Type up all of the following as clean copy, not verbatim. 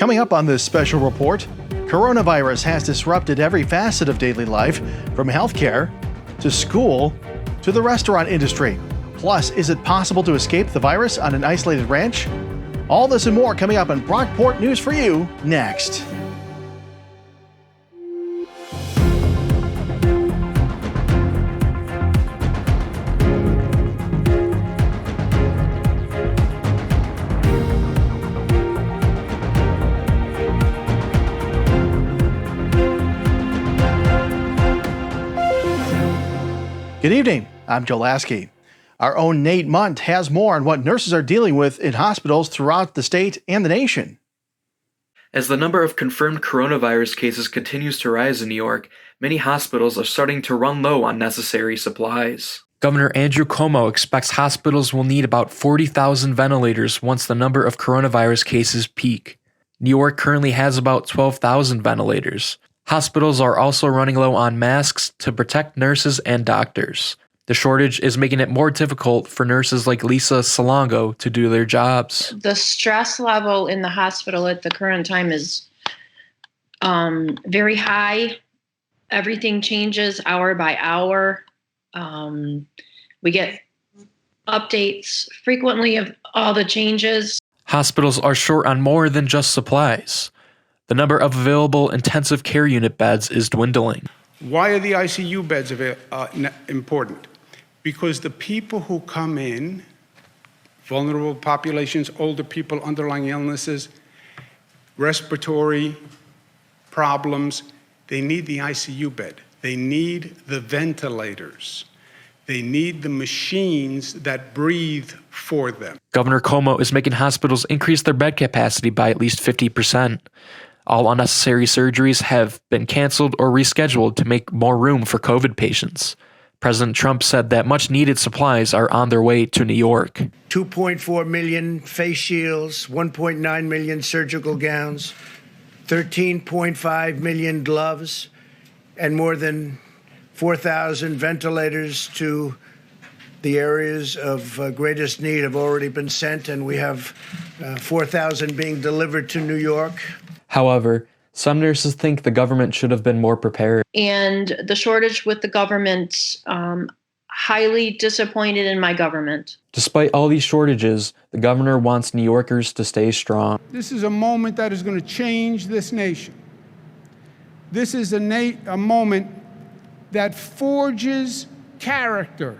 Coming up on this special report, coronavirus has disrupted every facet of daily life, from healthcare to school to the restaurant industry. Plus, is it possible to escape the virus on an isolated ranch? All this and more coming up on Brockport News for You next. Good evening, I'm Joe Lasky. Our own Nate Mundt has more on what nurses are dealing with in hospitals throughout the state and the nation. As the number of confirmed coronavirus cases continues to rise in New York, many hospitals are starting to run low on necessary supplies. Governor Andrew Cuomo expects hospitals will need about 40,000 ventilators once the number of coronavirus cases peak. New York currently has about 12,000 ventilators. Hospitals are also running low on masks to protect nurses and doctors. The shortage is making it more difficult for nurses like Lisa Salongo to do their jobs. The stress level in the hospital at the current time is very high. Everything changes hour by hour. We get updates frequently of all the changes. Hospitals are short on more than just supplies. The number of available intensive care unit beds is dwindling. Why are the ICU beds important? Because the people who come in, vulnerable populations, older people, underlying illnesses, respiratory problems, they need the ICU bed. They need the ventilators. They need the machines that breathe for them. Governor Cuomo is making hospitals increase their bed capacity by at least 50%. All unnecessary surgeries have been canceled or rescheduled to make more room for COVID patients. President Trump said that much-needed supplies are on their way to New York. 2.4 million face shields, 1.9 million surgical gowns, 13.5 million gloves, and more than 4,000 ventilators to the areas of greatest need have already been sent, and we have 4,000 being delivered to New York. However, some nurses think the government should have been more prepared. And the shortage with the government, highly disappointed in my government. Despite all these shortages, the governor wants New Yorkers to stay strong. This is a moment that is going to change this nation. This is a moment that forges character,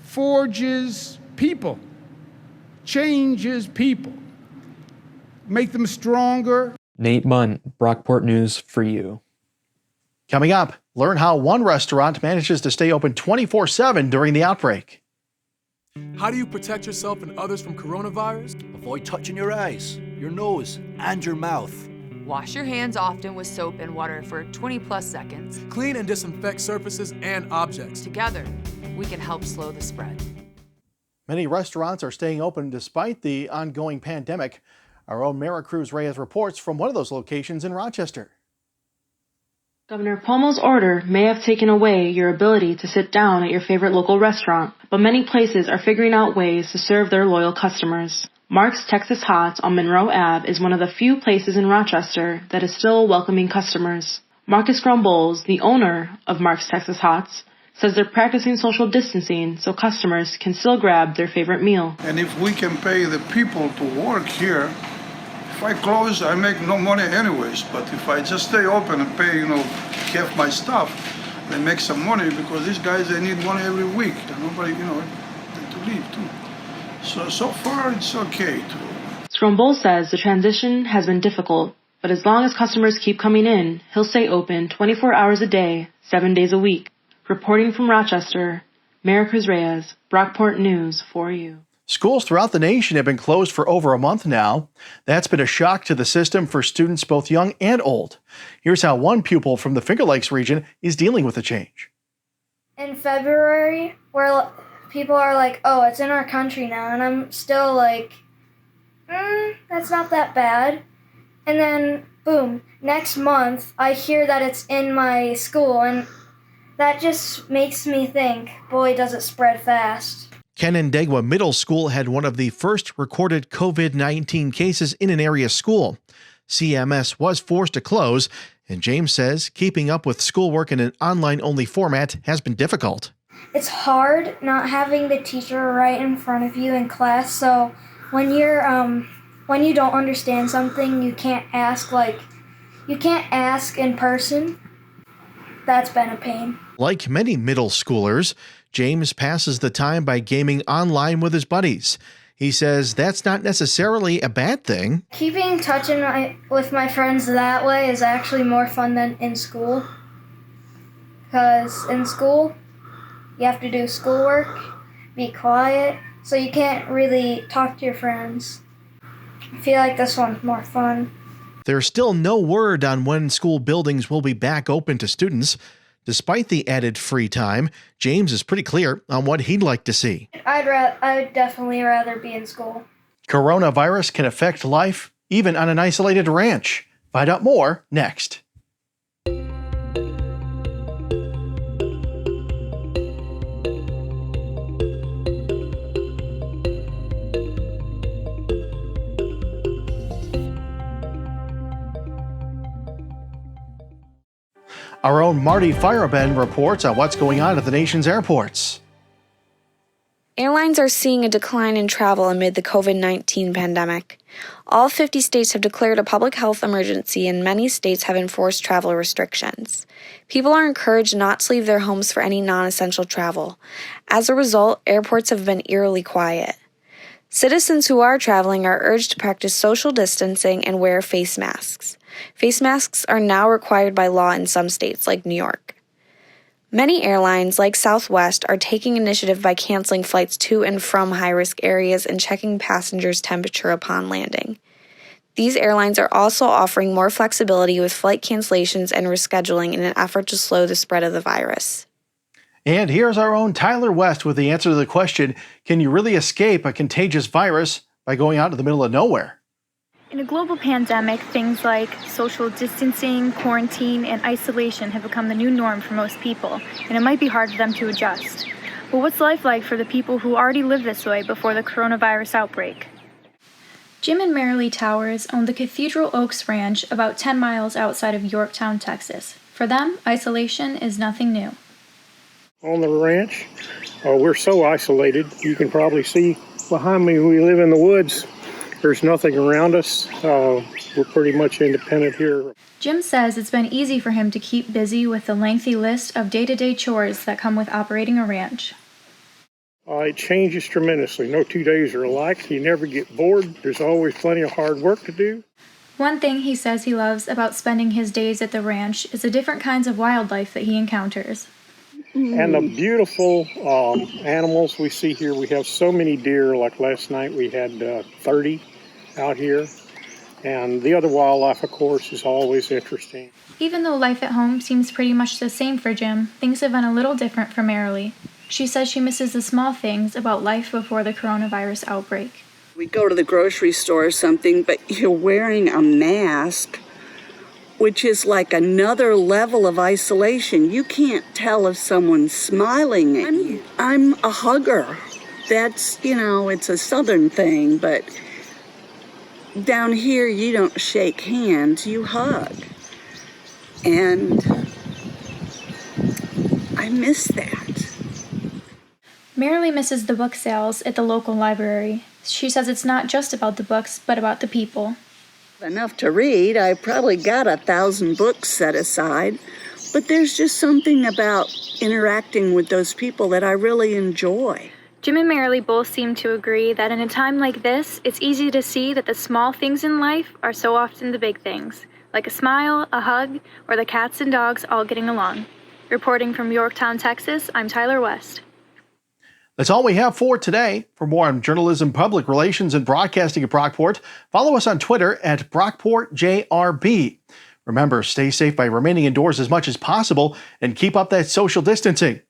forges people, changes people, make them stronger. Nate Mundt, Brockport News for You. Coming up, learn how one restaurant manages to stay open 24/7 during the outbreak. How do you protect yourself and others from coronavirus? Avoid touching your eyes, your nose, and your mouth. Wash your hands often with soap and water for 20+ seconds. Clean and disinfect surfaces and objects. Together, we can help slow the spread. Many restaurants are staying open despite the ongoing pandemic. Our own Mara Cruz Reyes reports from one of those locations in Rochester. Governor Cuomo's order may have taken away your ability to sit down at your favorite local restaurant, but many places are figuring out ways to serve their loyal customers. Mark's Texas Hots on Monroe Ave is one of the few places in Rochester that is still welcoming customers. Marcus Grumbles, the owner of Mark's Texas Hots, says they're practicing social distancing so customers can still grab their favorite meal. And if we can pay the people to work here, if I close, I make no money anyways. But if I just stay open and pay, half my stuff, they make some money because these guys, they need money every week. And nobody, to leave too. So far, it's okay too. Scrumbull says the transition has been difficult, but as long as customers keep coming in, he'll stay open 24 hours a day, 7 days a week. Reporting from Rochester, Mara Cruz Reyes, Brockport News for You. Schools throughout the nation have been closed for over a month now. That's been a shock to the system for students both young and old. Here's how one pupil from the Finger Lakes region is dealing with the change. In February, where people are like, oh, it's in our country now, and I'm still like, that's not that bad. And then, boom, next month, I hear that it's in my school, and that just makes me think, boy, does it spread fast. Canandaigua Middle School had one of the first recorded COVID-19 cases in an area school. CMS was forced to close, and James says keeping up with schoolwork in an online-only format has been difficult. It's hard not having the teacher right in front of you in class, so when you don't understand something, you can't ask in person. That's been a pain. Like many middle schoolers, James passes the time by gaming online with his buddies. He says that's not necessarily a bad thing. Keeping in touch with my friends that way is actually more fun than in school. Because in school, you have to do schoolwork, be quiet, so you can't really talk to your friends. I feel like this one's more fun. There's still no word on when school buildings will be back open to students. Despite the added free time, James is pretty clear on what he'd like to see. I'd definitely rather be in school. Coronavirus can affect life, even on an isolated ranch. Find out more next. Our own Marty Fireben reports on what's going on at the nation's airports. Airlines are seeing a decline in travel amid the COVID-19 pandemic. All 50 states have declared a public health emergency, and many states have enforced travel restrictions. People are encouraged not to leave their homes for any non-essential travel. As a result, airports have been eerily quiet. Citizens who are traveling are urged to practice social distancing and wear face masks. Face masks are now required by law in some states, like New York. Many airlines, like Southwest, are taking initiative by canceling flights to and from high-risk areas and checking passengers' temperature upon landing. These airlines are also offering more flexibility with flight cancellations and rescheduling in an effort to slow the spread of the virus. And here's our own Tyler West with the answer to the question, can you really escape a contagious virus by going out to the middle of nowhere? In a global pandemic, things like social distancing, quarantine, and isolation have become the new norm for most people, and it might be hard for them to adjust. But what's life like for the people who already lived this way before the coronavirus outbreak? Jim and Marilee Towers own the Cathedral Oaks Ranch about 10 miles outside of Yorktown, Texas. For them, isolation is nothing new. On the ranch, we're so isolated. You can probably see behind me, we live in the woods. There's nothing around us. We're pretty much independent here. Jim says it's been easy for him to keep busy with the lengthy list of day-to-day chores that come with operating a ranch. It changes tremendously. No 2 days are alike. You never get bored. There's always plenty of hard work to do. One thing he says he loves about spending his days at the ranch is the different kinds of wildlife that he encounters. And the beautiful animals we see here. We have so many deer. Like last night we had 30 out here. And the other wildlife, of course, is always interesting. Even though life at home seems pretty much the same for Jim, things have been a little different for Marilee. She says she misses the small things about life before the coronavirus outbreak. We go to the grocery store or something, but you're wearing a mask, which is like another level of isolation. You can't tell if someone's smiling at you. I'm a hugger. That's, it's a southern thing, but down here you don't shake hands, you hug. And I miss that. Marilee misses the book sales at the local library. She says it's not just about the books, but about the people. Enough to read. I probably got 1,000 books set aside, but there's just something about interacting with those people that I really enjoy. Jim and Marilee both seem to agree that in a time like this, it's easy to see that the small things in life are so often the big things, like a smile, a hug, or the cats and dogs all getting along. Reporting from Yorktown, Texas, I'm Tyler West. That's all we have for today. For more on journalism, public relations, and broadcasting at Brockport, follow us on Twitter at BrockportJRB. Remember, stay safe by remaining indoors as much as possible and keep up that social distancing.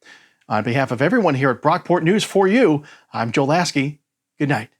On behalf of everyone here at Brockport News for You, I'm Joe Lasky. Good night.